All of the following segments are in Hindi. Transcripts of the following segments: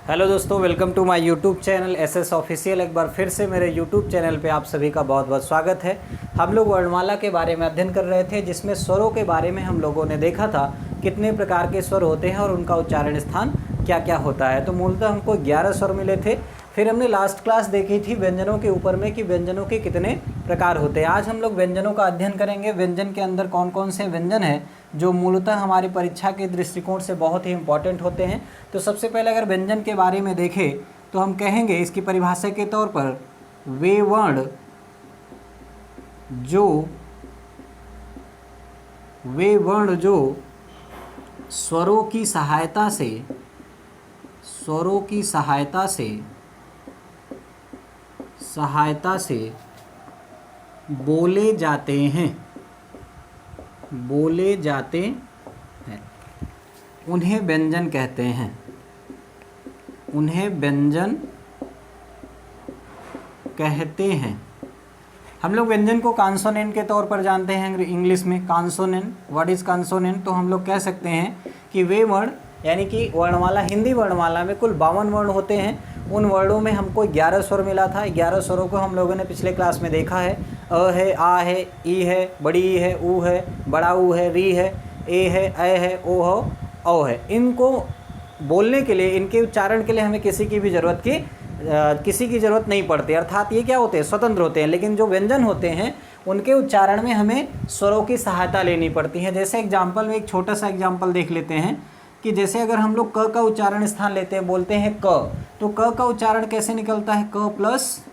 हेलो दोस्तों, welcome to my YouTube channel SS official. एक बार फिर से मेरे यूट्यूब चैनल पे आप सभी का बहुत बहुत स्वागत है। हम लोग वर्णमाला के बारे में अध्ययन कर रहे थे, जिसमें स्वरों के बारे में हम लोगों ने देखा था कितने प्रकार के स्वर होते हैं और उनका उच्चारण स्थान क्या क्या होता है। तो मूलतः हमको 11 स्वर मिले थे। फिर हमने लास्ट क्लास देखी थी व्यंजनों के ऊपर में कि व्यंजनों के कितने प्रकार होते हैं। आज हम लोग व्यंजनों का अध्ययन करेंगे। व्यंजन के अंदर कौन कौन से व्यंजन हैं जो मूलतः हमारी परीक्षा के दृष्टिकोण से बहुत ही इंपॉर्टेंट होते हैं। तो सबसे पहले अगर व्यंजन के बारे में देखें तो हम कहेंगे इसकी परिभाषा के तौर पर वे वर्ण जो स्वरों की सहायता से बोले जाते हैं उन्हें व्यंजन कहते हैं। हम लोग व्यंजन को कॉन्सोनेंट के तौर पर जानते हैं इंग्लिश में। Consonant, what is consonant? तो हम लोग कह सकते हैं कि वे वर्ण, यानी कि वर्णमाला, हिंदी वर्णमाला में कुल 52 वर्ण होते हैं। उन वर्णों में हमको 11 स्वर मिला था। 11 स्वरों को हम लोगों ने पिछले क्लास में देखा है। अ है, आ है, ई है, बड़ी ई है, ऊ है, बड़ा ऊ है, री है, ए है, ऐ है, ओ है, औ है। इनको बोलने के लिए, इनके उच्चारण के लिए हमें किसी की ज़रूरत नहीं पड़ती। अर्थात ये क्या होते हैं? स्वतंत्र होते हैं। लेकिन जो व्यंजन होते हैं उनके उच्चारण में हमें स्वरों की सहायता लेनी पड़ती है। जैसे एग्जाम्पल में एक छोटा सा एग्जाम्पल देख लेते हैं कि जैसे अगर हम लोग क का उच्चारण स्थान लेते हैं, बोलते हैं क, तो क का उच्चारण कैसे निकलता है? क प्लस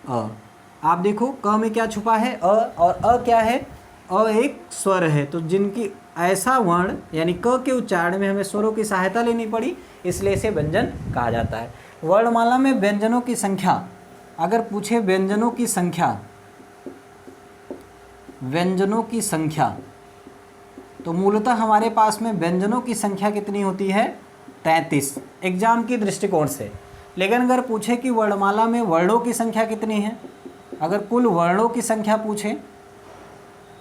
अ। आप देखो क में क्या छुपा है? अ, और अ क्या है? अ एक स्वर है। तो जिनकी ऐसा वर्ण यानी क के उच्चारण में हमें स्वरों की सहायता लेनी पड़ी, इसलिए इसे व्यंजन कहा जाता है। वर्णमाला में व्यंजनों की संख्या, अगर पूछे व्यंजनों की संख्या तो मूलतः हमारे पास में व्यंजनों की संख्या कितनी होती है? 33 एग्जाम की दृष्टिकोण से। लेकिन अगर पूछे कि वर्णमाला में वर्णों की संख्या कितनी है, अगर कुल वर्णों की संख्या पूछे,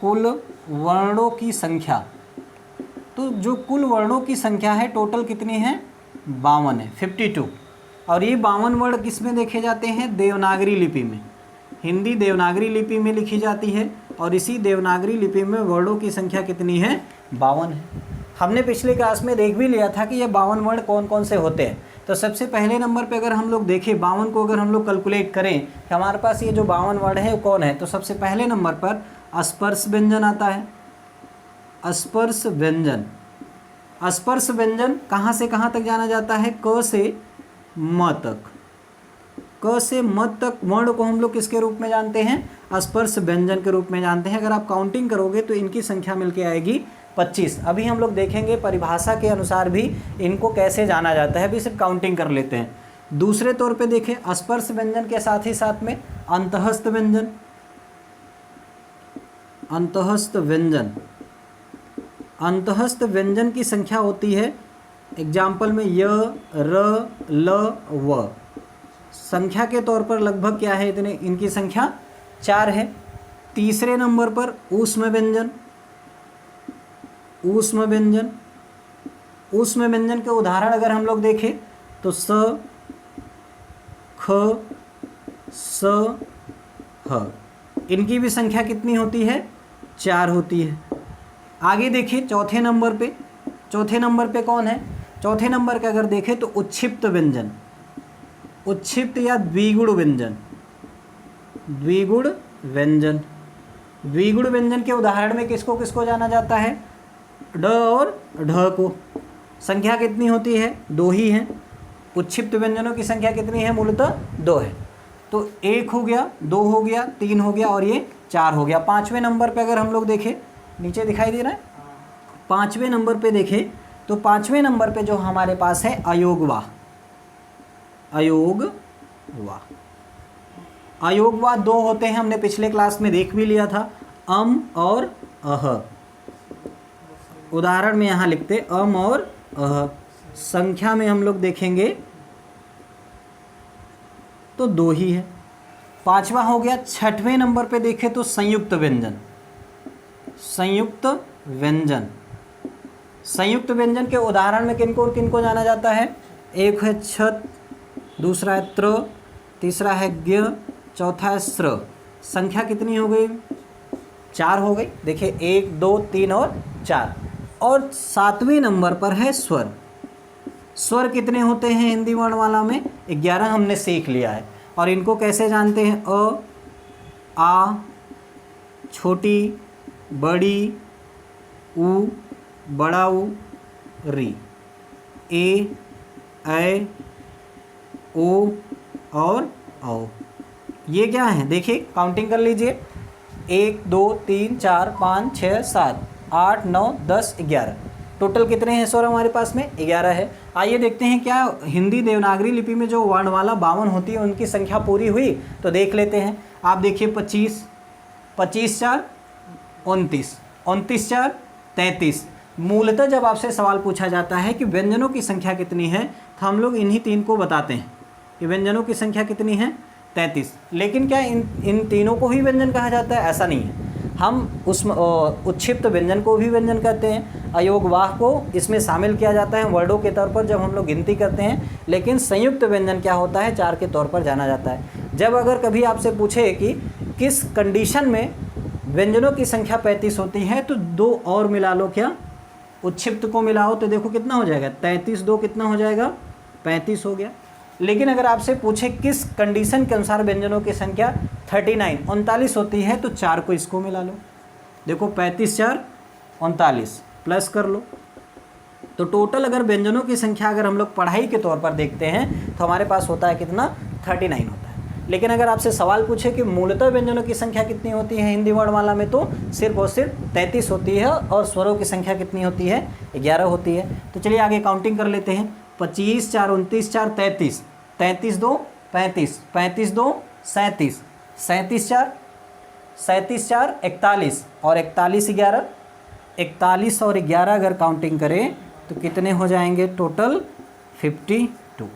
कुल वर्णों की संख्या, तो जो कुल वर्णों की संख्या है टोटल कितनी है? 52 है, 52। और ये 52 वर्ण किस में देखे जाते हैं? देवनागरी लिपि में। हिंदी देवनागरी लिपि में लिखी जाती है और इसी देवनागरी लिपि में वर्णों की संख्या कितनी है? 52 है। हमने पिछले क्लास में देख भी लिया था कि ये 52 वर्ण कौन कौन से होते हैं। तो सबसे पहले नंबर पे अगर हम लोग देखें 52 को, अगर हम लोग कैलकुलेट करें कि हमारे पास ये जो 52 वर्ण है वो कौन है, तो सबसे पहले नंबर पर स्पर्श व्यंजन आता है। स्पर्श व्यंजन कहाँ से कहाँ तक जाना जाता है? क से म तक। क से म तक वर्ण को हम लोग किसके रूप में जानते हैं? स्पर्श व्यंजन के रूप में जानते हैं। अगर आप काउंटिंग करोगे तो इनकी संख्या मिलके आएगी 25। अभी हम लोग देखेंगे परिभाषा के अनुसार भी इनको कैसे जाना जाता है। अभी सिर्फ काउंटिंग कर लेते हैं। दूसरे तौर पे देखें, स्पर्श व्यंजन के साथ ही साथ में अंतःस्थ व्यंजन की संख्या होती है। एग्जाम्पल में य, र, ल, व। संख्या के तौर पर लगभग क्या है? इतने, इनकी संख्या 4 है। तीसरे नंबर पर ऊष्म व्यंजन के उदाहरण अगर हम लोग देखें तो स, ख, स, ह। इनकी भी संख्या कितनी होती है? 4 होती है। आगे देखिए चौथे नंबर पे कौन है? चौथे नंबर का अगर देखें तो उच्छिप्त या द्विगुण व्यंजन के उदाहरण में किसको किसको जाना जाता है? ड और ढ को। संख्या कितनी होती है? 2 ही है। उच्छिप्त व्यंजनों की संख्या कितनी है? मूलतः 2 है। तो 1 हो गया, 2 हो गया, 3 हो गया और ये 4 हो गया। 5वें नंबर पे अगर हम लोग देखें, नीचे दिखाई दे रहा है, 5वें नंबर पे देखें तो 5वें नंबर पे जो हमारे पास है अयोगवा 2 होते हैं। हमने पिछले क्लास में देख भी लिया था, अम और अह। उदाहरण में यहाँ लिखते अम और अह। संख्या में हम लोग देखेंगे तो 2 ही है। 5वां हो गया। 6वें नंबर पे देखें तो संयुक्त व्यंजन के उदाहरण में किनको जाना जाता है? एक है छत, दूसरा है त्र, तीसरा है ज्ञ, चौथा है स्र। संख्या कितनी हो गई? 4 हो गई। देखिए 1 2 3 और 4। और 7वें नंबर पर है स्वर। स्वर कितने होते हैं हिंदी वर्णमाला में? 11 हमने सीख लिया है। और इनको कैसे जानते हैं? अ, आ, छोटी, बड़ी, उ, बड़ा उ, री, ए, ऐ, ओ और औ। ये क्या है? देखिए काउंटिंग कर लीजिए। 1 2 3 4 5 6 7 8 9 10 11। टोटल कितने हैं स्वर हमारे पास में? 11 है। आइए देखते हैं क्या हिंदी देवनागरी लिपि में जो वर्णमाला 52 होती है उनकी संख्या पूरी हुई? तो देख लेते हैं। आप देखिए 25, 25 4 29, 29 4 33। मूलतः जब आपसे सवाल पूछा जाता है कि व्यंजनों की संख्या कितनी है, तो हम लोग इन्हीं 3 को बताते हैं कि व्यंजनों की संख्या कितनी है? 33। लेकिन क्या इन तीनों को ही व्यंजन कहा जाता है? ऐसा नहीं है। हम उसमें उच्छिप्त व्यंजन को भी व्यंजन कहते हैं, अयोगवाह को इसमें शामिल किया जाता है वर्डों के तौर पर जब हम लोग गिनती करते हैं। लेकिन संयुक्त व्यंजन क्या होता है? 4 के तौर पर जाना जाता है। जब अगर कभी आपसे पूछे कि किस कंडीशन में व्यंजनों की संख्या 35 होती है, तो 2 और मिला लो। क्या? उच्छिप्त को मिलाओ तो देखो कितना हो जाएगा? 33 2 कितना हो जाएगा? 35 हो गया। लेकिन अगर आपसे पूछे किस कंडीशन के अनुसार व्यंजनों की संख्या 39 होती है, तो 4 को इसको मिला लो। देखो 35 4 39 प्लस कर लो। तो टोटल अगर व्यंजनों की संख्या अगर हम लोग पढ़ाई के तौर पर देखते हैं तो हमारे पास होता है कितना? 39 होता है। लेकिन अगर आपसे सवाल पूछे कि मूलतः व्यंजनों की संख्या कितनी होती है हिंदी वर्णमाला में, तो सिर्फ और सिर्फ 33 होती है। और स्वरों की संख्या कितनी होती है? 11 होती है। तो चलिए आगे काउंटिंग कर लेते हैं। 25 4 29 4 33, 33 2 35, 35 2 37, 37 4 41 और 41 11। 41 और 11 अगर काउंटिंग करें तो कितने हो जाएंगे? टोटल 52।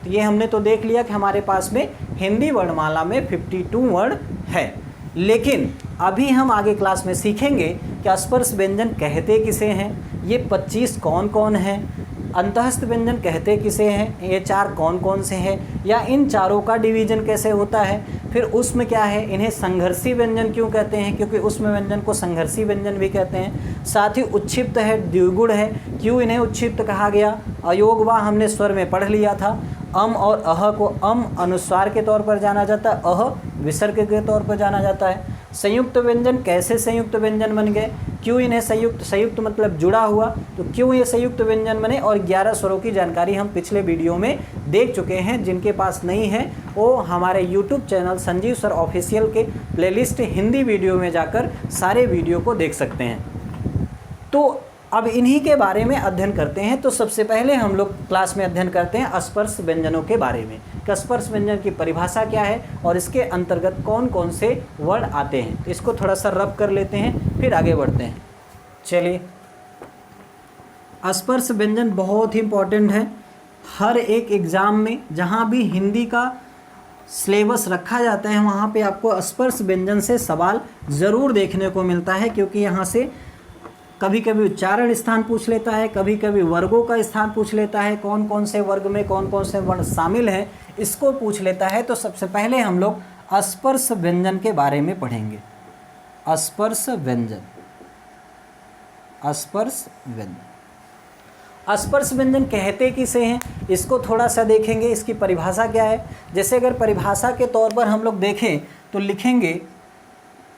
तो ये हमने तो देख लिया कि हमारे पास में हिंदी वर्णमाला में 52 वर्ण है। लेकिन अभी हम आगे क्लास में सीखेंगे कि स्पर्श व्यंजन कहते किसे हैं, ये 25 कौन कौन हैं, अंतःस्थ व्यंजन कहते किसे हैं, ये 4 कौन कौन से हैं, या इन चारों का डिवीजन कैसे होता है। फिर उसमें क्या है, इन्हें संघर्षी व्यंजन क्यों कहते हैं, क्योंकि उसमें व्यंजन को संघर्षी व्यंजन भी कहते हैं। साथ ही उच्छिप्त है, द्विगुण है, क्यों इन्हें उच्छिप्त कहा गया। अयोगवा हमने स्वर में पढ़ लिया था। अम और अह को अम अनुस्वार के तौर पर जाना जाता है, अह विसर्ग के तौर पर जाना जाता है। संयुक्त व्यंजन कैसे संयुक्त व्यंजन बन गए, क्यों इन्हें संयुक्त मतलब जुड़ा हुआ, तो क्यों ये संयुक्त व्यंजन बने। और 11 स्वरों की जानकारी हम पिछले वीडियो में देख चुके हैं। जिनके पास नहीं है वो हमारे YouTube channel Sanjeev sir official के प्लेलिस्ट हिंदी वीडियो में जाकर सारे वीडियो को देख सकते हैं। तो अब इन्हीं के बारे में अध्ययन करते हैं। तो सबसे पहले हम लोग क्लास में अध्ययन करते हैं स्पर्श व्यंजनों के बारे में कि स्पर्श व्यंजन की परिभाषा क्या है और इसके अंतर्गत कौन कौन से वर्ड आते हैं। तो इसको थोड़ा सा रब कर लेते हैं, फिर आगे बढ़ते हैं। चलिए, स्पर्श व्यंजन बहुत ही इम्पोर्टेंट है। हर एक एग्ज़ाम में जहाँ भी हिंदी का सिलेबस रखा जाता है वहाँ पे आपको स्पर्श व्यंजन से सवाल ज़रूर देखने को मिलता है, क्योंकि यहाँ से कभी कभी उच्चारण स्थान पूछ लेता है, कभी कभी वर्गों का स्थान पूछ लेता है, कौन कौन से वर्ग में कौन कौन से वर्ण शामिल हैं इसको पूछ लेता है। तो सबसे पहले हम लोग स्पर्श व्यंजन के बारे में पढ़ेंगे। स्पर्श व्यंजन, स्पर्श व्यंजन, स्पर्श व्यंजन कहते किसे हैं इसको थोड़ा सा देखेंगे। इसकी परिभाषा क्या है, जैसे अगर परिभाषा के तौर पर हम लोग देखें तो लिखेंगे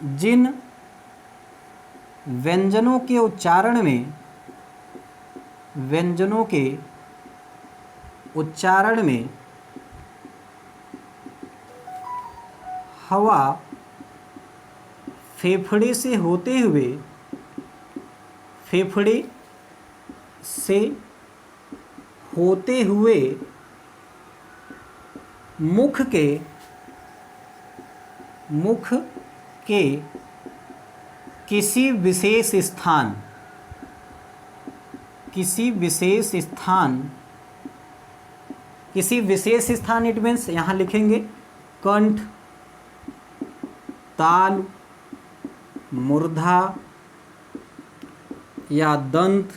जिन व्यंजनों के उच्चारण में, व्यंजनों के उच्चारण में हवा फेफड़े से होते हुए, फेफड़े से होते हुए मुख के किसी विशेष स्थान, किसी विशेष स्थान इट मीन्स यहाँ लिखेंगे कंठ, तालु, मूर्धा या दंत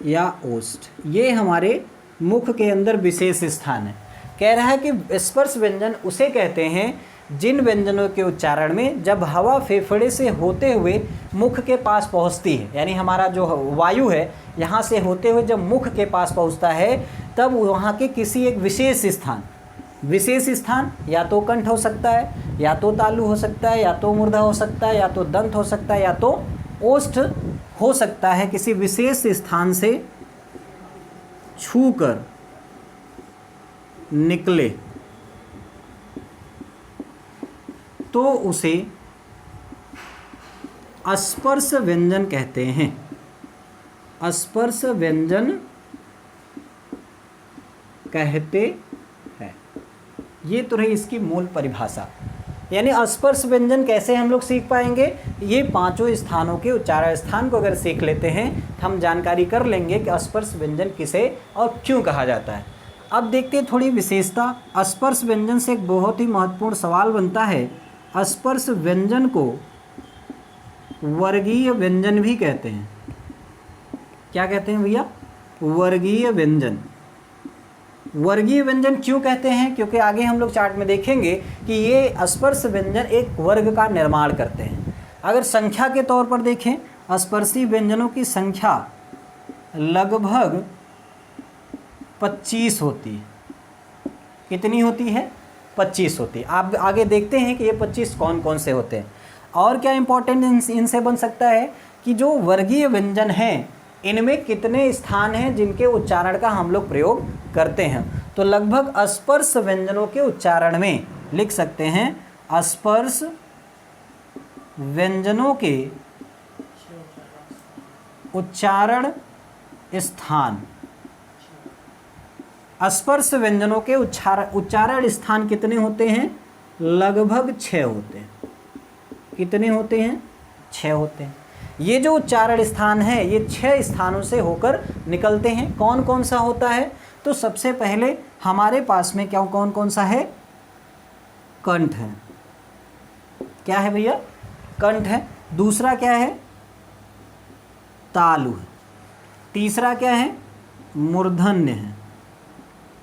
या ओष्ठ, ये हमारे मुख के अंदर विशेष स्थान है। कह रहा है कि स्पर्श व्यंजन उसे कहते हैं जिन व्यंजनों के उच्चारण में जब हवा फेफड़े से होते हुए मुख के पास पहुंचती है, यानी हमारा जो वायु है यहाँ से होते हुए जब मुख के पास पहुंचता है तब वहाँ के किसी एक विशेष स्थान या तो कंठ हो सकता है, या तो तालु हो सकता है, या तो मूर्धा हो सकता है, या तो दंत हो सकता है, या तो ओष्ठ हो सकता है, किसी विशेष स्थान से छूकर निकले तो उसे स्पर्श व्यंजन कहते हैं। स्पर्श व्यंजन कहते हैं। ये तो रही इसकी मूल परिभाषा। यानी स्पर्श व्यंजन कैसे हम लोग सीख पाएंगे, ये पांचों स्थानों के उच्चारण स्थान को अगर सीख लेते हैं तो हम जानकारी कर लेंगे कि स्पर्श व्यंजन किसे और क्यों कहा जाता है। अब देखते हैं थोड़ी विशेषता। स्पर्श व्यंजन से एक बहुत ही महत्वपूर्ण सवाल बनता है, स्पर्श व्यंजन को वर्गीय व्यंजन भी कहते हैं। क्या कहते हैं भैया? वर्गीय व्यंजन। वर्गीय व्यंजन क्यों कहते हैं? क्योंकि आगे हम लोग चार्ट में देखेंगे कि ये स्पर्श व्यंजन एक वर्ग का निर्माण करते हैं। अगर संख्या के तौर पर देखें, स्पर्शी व्यंजनों की संख्या लगभग 25 होती है। कितनी होती है? 25 होती है। आप आगे देखते हैं कि ये 25 कौन कौन से होते हैं। और क्या इंपॉर्टेंट इनसे बन सकता है कि जो वर्गीय व्यंजन हैं इनमें कितने स्थान हैं जिनके उच्चारण का हम लोग प्रयोग करते हैं। तो लगभग स्पर्श व्यंजनों के उच्चारण में लिख सकते हैं स्पर्श व्यंजनों के उच्चारण स्थान। स्पर्श व्यंजनों के उच्चारण स्थान कितने होते हैं? लगभग 6 होते हैं। कितने होते हैं? 6 होते हैं। ये जो उच्चारण स्थान है ये 6 स्थानों से होकर निकलते हैं। कौन कौन सा होता है? तो सबसे पहले हमारे पास में क्या कौन कौन सा है? कंठ है। क्या है भैया? कंठ है। दूसरा क्या है? तालु है। तीसरा क्या है? मूर्धन्य है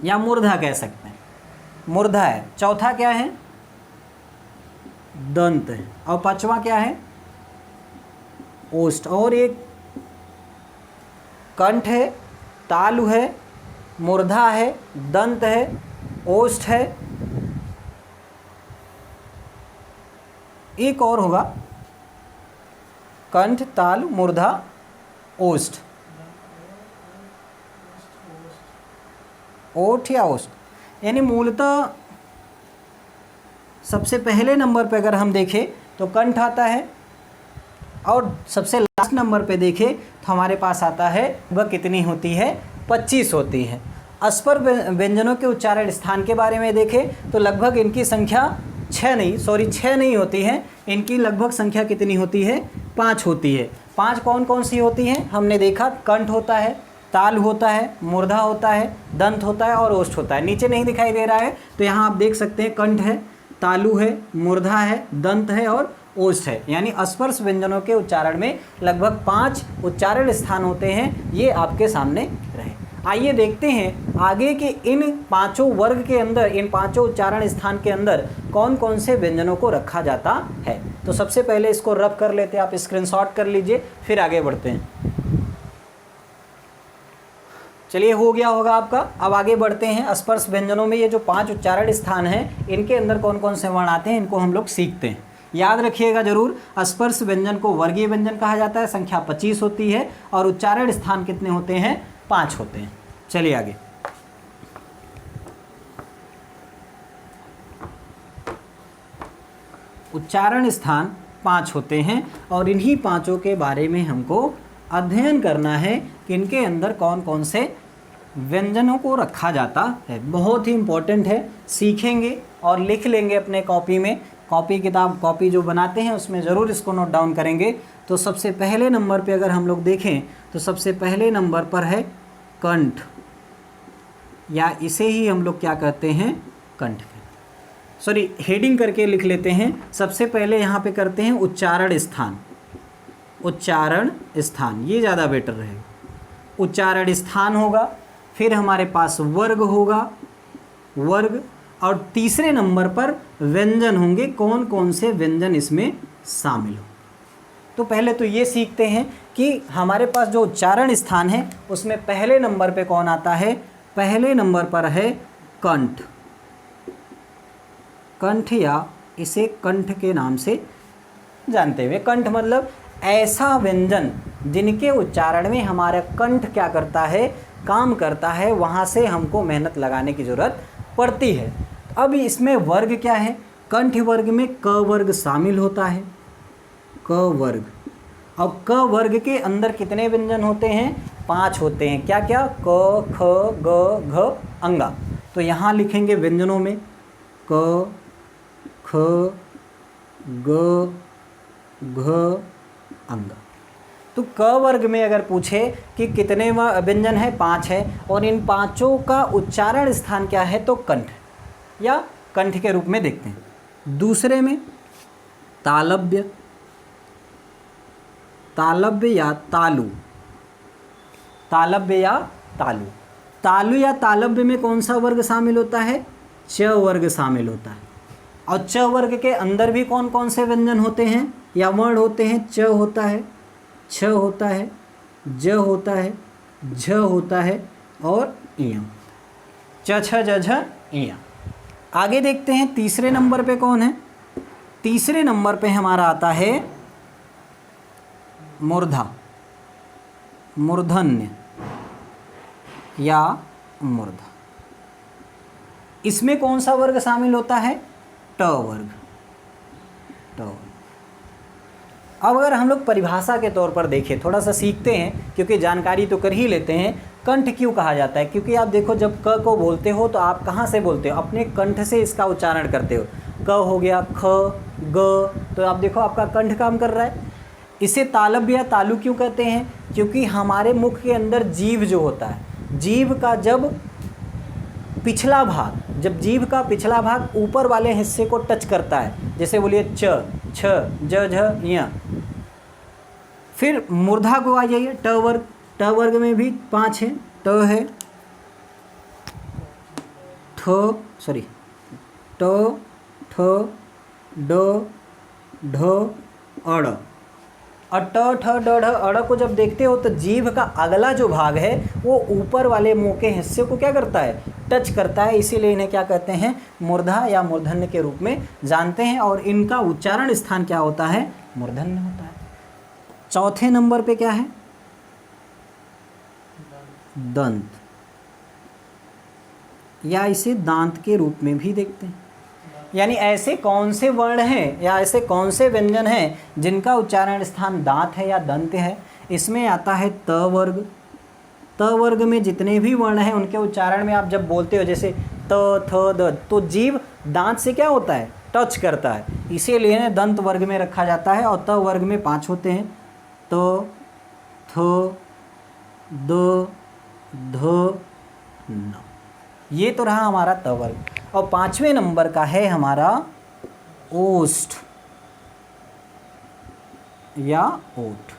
या मूर्धा कह सकते हैं, मूर्धा है। चौथा क्या है? दंत है। और पांचवा क्या है? ओष्ठ। और एक कंठ है, तालु है, मूर्धा है, दंत है, ओष्ठ है, एक और होगा कंठ, तालु, मूर्धा, ओष्ठ। ओठ या ओष्ठ। यानी मूलतः सबसे पहले नंबर पे अगर हम देखें तो कंठ आता है और सबसे लास्ट नंबर पे देखें तो हमारे पास आता है वह कितनी होती है? 25 होती है। स्पर्श व्यंजनों के उच्चारण स्थान के बारे में देखें तो लगभग इनकी संख्या 6 नहीं होती है। इनकी लगभग संख्या कितनी होती है? 5 होती है। 5 कौन कौन सी होती हैं? हमने देखा कंठ होता है, ताल होता है, मूर्धा होता है, दंत होता है और ओष्ठ होता है। नीचे नहीं दिखाई दे रहा है तो यहाँ आप देख सकते हैं कंठ है, तालु है, मूर्धा है, दंत है और ओष्ठ है। यानी स्पर्श व्यंजनों के उच्चारण में लगभग 5 उच्चारण स्थान होते हैं। ये आपके सामने रहे। आइए देखते हैं आगे के इन पांचों वर्ग के अंदर, इन पांचों उच्चारण स्थान के अंदर कौन कौन से व्यंजनों को रखा जाता है। तो सबसे पहले इसको रफ कर लेते हैं, आप स्क्रीनशॉट कर लीजिए, फिर आगे बढ़ते हैं। चलिए हो गया होगा आपका। अब आगे बढ़ते हैं। स्पर्श व्यंजनों में ये जो 5 उच्चारण स्थान हैं इनके अंदर कौन कौन से वर्ण आते हैं इनको हम लोग सीखते हैं। याद रखिएगा जरूर, स्पर्श व्यंजन को वर्गीय व्यंजन कहा जाता है। संख्या 25 होती है और उच्चारण स्थान कितने होते हैं? 5 होते हैं। चलिए आगे। उच्चारण स्थान 5 होते हैं और इन्हीं पांचों के बारे में हमको अध्ययन करना है कि इनके अंदर कौन कौन से व्यंजनों को रखा जाता है। बहुत ही इम्पोर्टेंट है, सीखेंगे और लिख लेंगे अपने कॉपी में। कॉपी जो बनाते हैं उसमें ज़रूर इसको नोट डाउन करेंगे। तो सबसे पहले नंबर पे अगर हम लोग देखें तो सबसे पहले नंबर पर है कंठ, या इसे ही हम लोग क्या कहते हैं? कंठ। सॉरी, हेडिंग करके लिख लेते हैं। सबसे पहले यहाँ पे करते हैं उच्चारण स्थान। उच्चारण स्थान ये ज़्यादा बेटर रहेगा। उच्चारण स्थान होगा, फिर हमारे पास वर्ग होगा, वर्ग, और तीसरे नंबर पर व्यंजन होंगे, कौन कौन से व्यंजन इसमें शामिल हो। तो पहले तो ये सीखते हैं कि हमारे पास जो उच्चारण स्थान है उसमें पहले नंबर पे कौन आता है। पहले नंबर पर है कंठ। कंठ या इसे कंठ के नाम से जानते हुए, कंठ मतलब ऐसा व्यंजन जिनके उच्चारण में हमारा कंठ क्या करता है, काम करता है, वहाँ से हमको मेहनत लगाने की ज़रूरत पड़ती है। अब इसमें वर्ग क्या है, कंठ वर्ग में क वर्ग शामिल होता है, क वर्ग। अब क वर्ग के अंदर कितने व्यंजन होते हैं, 5 होते हैं। क्या क्या, क ख ग घ अंगा। तो यहाँ लिखेंगे व्यंजनों में क ख ग घ अंगा। तो क वर्ग में अगर पूछे कि कितने व्यंजन है, 5 है, और इन पांचों का उच्चारण स्थान क्या है, तो कंठ या कंठ के रूप में देखते हैं। दूसरे में तालव्य, तालव्य या तालु, तालव्य या तालु। तालु या तालव्य में कौन सा वर्ग शामिल होता है, च वर्ग शामिल होता है। और च वर्ग के अंदर भी कौन कौन से व्यंजन होते हैं या वर्ण होते हैं, च होता है, छ होता है, ज होता है, झ होता है और इयं, च छ ज झ इयं। आगे देखते हैं तीसरे नंबर पे कौन है। तीसरे नंबर पे हमारा आता है मूर्धा, मूर्धन्य या मूर्धा। इसमें कौन सा वर्ग शामिल होता है, ट वर्ग, ट वर्ग। अब अगर हम लोग परिभाषा के तौर पर देखें, थोड़ा सा सीखते हैं क्योंकि जानकारी तो कर ही लेते हैं। कंठ क्यों कहा जाता है, क्योंकि आप देखो जब क को बोलते हो तो आप कहाँ से बोलते हो, अपने कंठ से इसका उच्चारण करते हो। क हो गया, ख ग, तो आप देखो आपका कंठ काम कर रहा है। इसे तालव्य या तालु क्यों कहते हैं, क्योंकि हमारे मुख के अंदर जीभ जो होता है, जीभ का जब पिछला भाग, जब जीभ का पिछला भाग ऊपर वाले हिस्से को टच करता है, जैसे बोलिए च छ ज झ य। फिर मूर्धा को आ जाइए, ट वर्ग। ट वर्ग में भी 5 है, ट है, ठ सॉरी ट ठ ड ढ अड़। और ट ठ ड ढ अड़ को जब देखते हो तो जीभ का अगला जो भाग है वो ऊपर वाले मुंह के हिस्से को क्या करता है, टच करता है। इसीलिए इन्हें क्या कहते हैं, मूर्धा या मूर्धन्य के रूप में जानते हैं। और इनका उच्चारण स्थान क्या होता है, मूर्धन्य होता है। चौथे नंबर पे क्या है, दंत, या इसे दांत के रूप में भी देखते हैं। यानी ऐसे कौन से वर्ण हैं या ऐसे कौन से व्यंजन हैं जिनका उच्चारण स्थान दांत है या दंत है। इसमें आता है त वर्ग। त वर्ग में जितने भी वर्ण हैं उनके उच्चारण में आप जब बोलते हो, जैसे त थ द, तो जीभ दांत से क्या होता है, टच करता है, इसीलिए इन्हें दंत वर्ग में रखा जाता है। और त वर्ग में 5 होते हैं, त थ द ध न। ये तो रहा हमारा त वर्ग। और 5वें नंबर का है हमारा ओष्ठ या ओठ।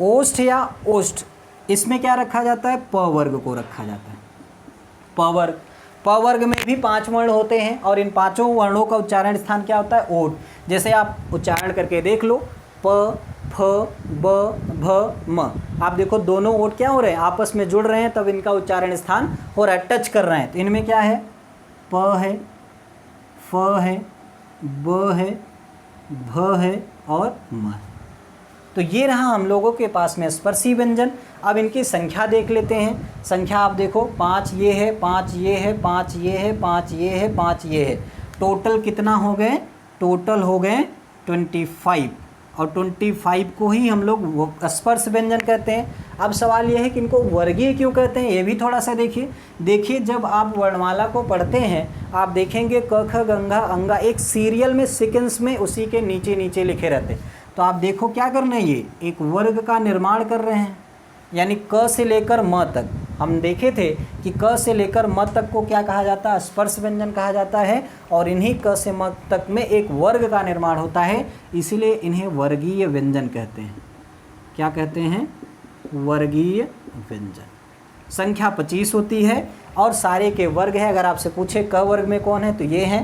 ओष्ठ या ओष्ठ, इसमें क्या रखा जाता है, प वर्ग को रखा जाता है। प वर्ग, प वर्ग में भी 5 वर्ण होते हैं और इन 5 वर्णों का उच्चारण स्थान क्या होता है, ओठ। जैसे आप उच्चारण करके देख लो, प फ ब भ म। आप देखो दोनों ओठ क्या हो रहे हैं, आपस में जुड़ रहे हैं, तब इनका उच्चारण स्थान हो रहा है, टच कर रहे हैं। तो इनमें क्या है, प है, फ है, ब है, भ है और म। तो ये रहा हम लोगों के पास में स्पर्शी व्यंजन। अब इनकी संख्या देख लेते हैं। संख्या आप देखो, 5 ये है, 5 ये है, 5 ये है, 5 ये है, 5 ये है। टोटल कितना हो गए, टोटल हो गए 25। और 25 को ही हम लोग स्पर्श व्यंजन कहते हैं। अब सवाल यह है कि इनको वर्गीय क्यों कहते हैं, ये भी थोड़ा सा देखिए जब आप वर्णमाला को पढ़ते हैं आप देखेंगे क ख गंगा अंगा एक सीरियल में, सीक्वेंस में उसी के नीचे नीचे लिखे रहते हैं। तो आप देखो क्या करना है, ये एक वर्ग का निर्माण कर रहे हैं। यानी क से लेकर म तक हम देखे थे कि क से लेकर म तक को क्या कहा जाता है, स्पर्श व्यंजन कहा जाता है। और इन्हीं क से म तक में एक वर्ग का निर्माण होता है, इसीलिए इन्हें वर्गीय व्यंजन कहते हैं। क्या कहते हैं, वर्गीय व्यंजन। संख्या 25 होती है और सारे के वर्ग है। अगर आपसे पूछे क वर्ग में कौन है तो ये हैं,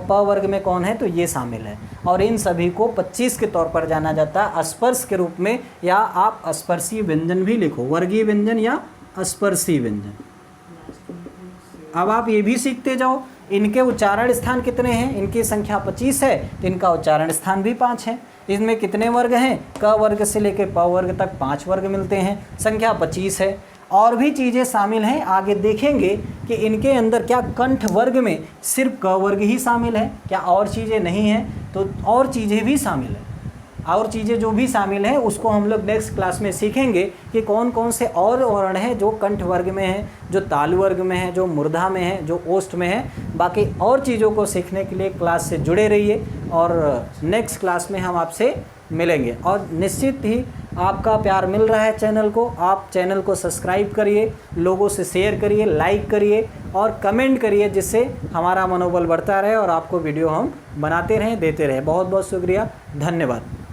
प वर्ग में कौन है तो ये शामिल है। और इन सभी को 25 के तौर पर जाना जाता है अस्पर्श के रूप में, या आप अस्पर्शीय व्यंजन भी लिखो, वर्गीय व्यंजन या अस्पर्शीय व्यंजन। अब आप ये भी सीखते जाओ इनके उच्चारण स्थान कितने हैं। इनकी संख्या 25 है तो इनका उच्चारण स्थान भी 5 है। इसमें कितने वर्ग हैं, क वर्ग से लेकर प वर्ग तक 5 वर्ग मिलते हैं, संख्या 25 है। और भी चीज़ें शामिल हैं, आगे देखेंगे कि इनके अंदर क्या कंठ वर्ग में सिर्फ क वर्ग ही शामिल है, क्या और चीज़ें नहीं हैं, तो और चीज़ें भी शामिल हैं। और चीज़ें जो भी शामिल हैं उसको हम लोग नेक्स्ट क्लास में सीखेंगे कि कौन कौन से और वर्ण हैं जो कंठ वर्ग में हैं, जो ताल वर्ग में हैं, जो मूर्धा में हैं, जो ओष्ठ में हैं। बाकी और चीज़ों को सीखने के लिए क्लास से जुड़े रहिए और नेक्स्ट क्लास में हम आपसे मिलेंगे। और निश्चित ही आपका प्यार मिल रहा है चैनल को, आप चैनल को सब्सक्राइब करिए, लोगों से शेयर करिए, लाइक करिए और कमेंट करिए, जिससे हमारा मनोबल बढ़ता रहे और आपको वीडियो हम बनाते रहें, देते रहें। बहुत बहुत शुक्रिया, धन्यवाद।